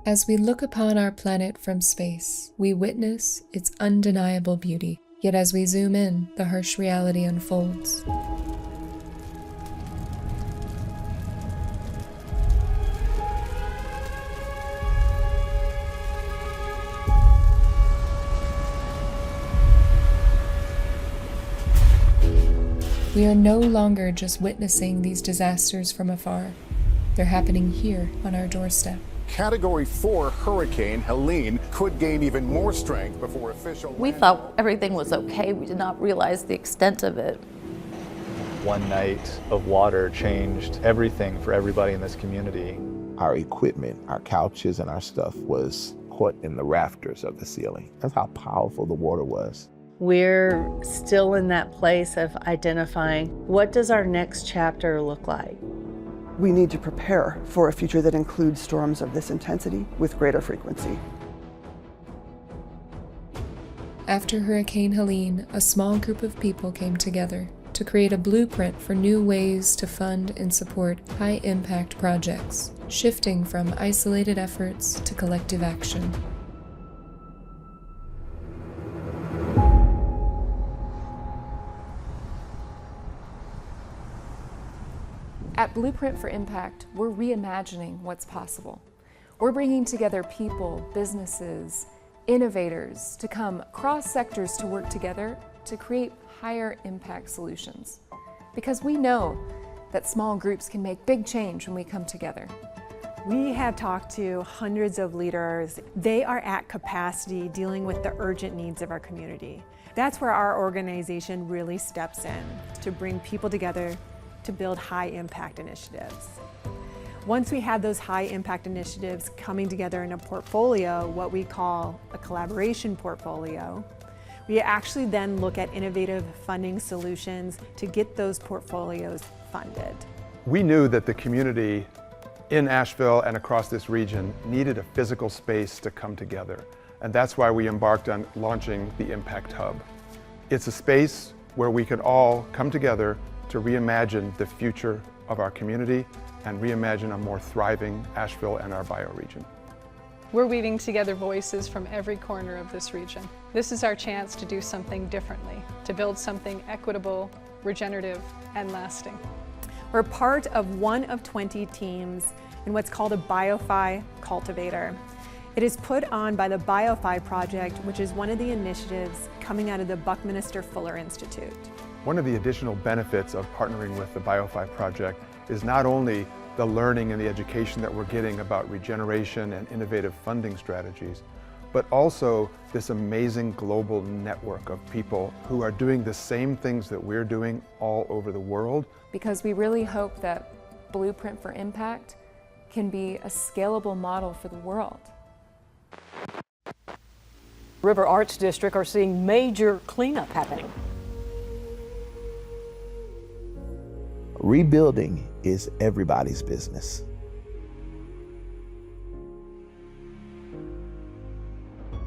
As we look upon our planet from space, we witness its undeniable beauty. Yet as we zoom in, the harsh reality unfolds. We are no longer just witnessing these disasters from afar. They're happening here on our doorstep. Category 4 Hurricane Helene could gain even more strength before official... We thought everything was okay. We did not realize the extent of it. One night of water changed everything for everybody in this community. Our equipment, our couches and our stuff was caught in the rafters of the ceiling. That's how powerful the water was. We're still in that place of identifying what does our next chapter look like. We need to prepare for a future that includes storms of this intensity with greater frequency. After Hurricane Helene, a small group of people came together to create a blueprint for new ways to fund and support high-impact projects, shifting from isolated efforts to collective action. At Blueprint for Impact, we're reimagining what's possible. We're bringing together people, businesses, innovators to come across sectors to work together to create higher impact solutions. Because we know that small groups can make big change when we come together. We have talked to hundreds of leaders. They are at capacity dealing with the urgent needs of our community. That's where our organization really steps in to bring people together to build high-impact initiatives. Once we have those high-impact initiatives coming together in a portfolio, what we call a collaboration portfolio, we actually then look at innovative funding solutions to get those portfolios funded. We knew that the community in Asheville and across this region needed a physical space to come together, and that's why we embarked on launching the Impact Hub. It's a space where we could all come together to reimagine the future of our community and reimagine a more thriving Asheville and our bioregion. We're weaving together voices from every corner of this region. This is our chance to do something differently, to build something equitable, regenerative, and lasting. We're part of one of 20 teams in what's called a BioFi cultivator. It is put on by the BioFi project, which is one of the initiatives coming out of the Buckminster Fuller Institute. One of the additional benefits of partnering with the BioFi project is not only the learning and the education that we're getting about regeneration and innovative funding strategies, but also this amazing global network of people who are doing the same things that we're doing all over the world. Because we really hope that Blueprint for Impact can be a scalable model for the world. River Arts District are seeing major cleanup happening. Rebuilding is everybody's business.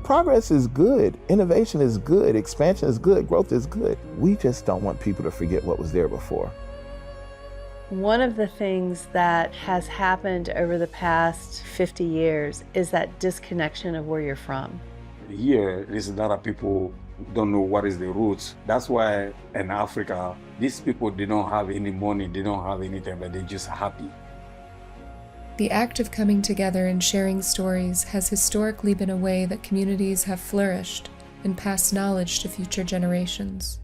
Progress is good, innovation is good, expansion is good, growth is good. We just don't want people to forget what was there before. One of the things that has happened over the past 50 years is that disconnection of where you're from. Here, there's a lot of people don't know what is the roots. That's why in Africa, these people, they don't have any money, they don't have anything, but they're just happy. The act of coming together and sharing stories has historically been a way that communities have flourished and passed knowledge to future generations.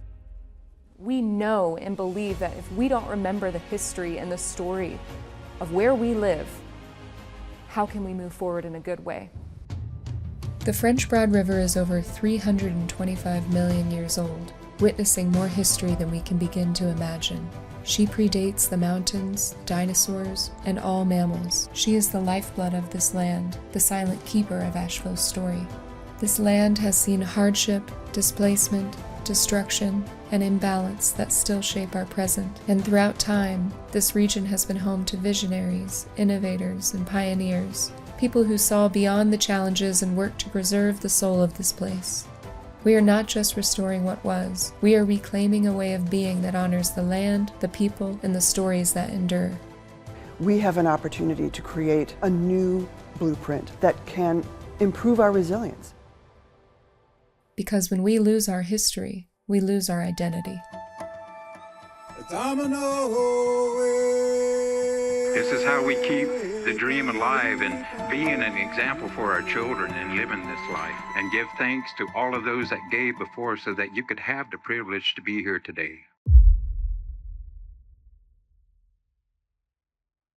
We know and believe that if we don't remember the history and the story of where we live, how can we move forward in a good way? The French Broad River is over 325 million years old, witnessing more history than we can begin to imagine. She predates the mountains, dinosaurs, and all mammals. She is the lifeblood of this land, the silent keeper of Asheville's story. This land has seen hardship, displacement, destruction, and imbalance that still shape our present. And throughout time, this region has been home to visionaries, innovators, and pioneers, people who saw beyond the challenges and worked to preserve the soul of this place. We are not just restoring what was, we are reclaiming a way of being that honors the land, the people, and the stories that endure. We have an opportunity to create a new blueprint that can improve our resilience. Because when we lose our history, we lose our identity. This is how we keep the dream alive and being an example for our children and living this life. And give thanks to all of those that gave before so that you could have the privilege to be here today.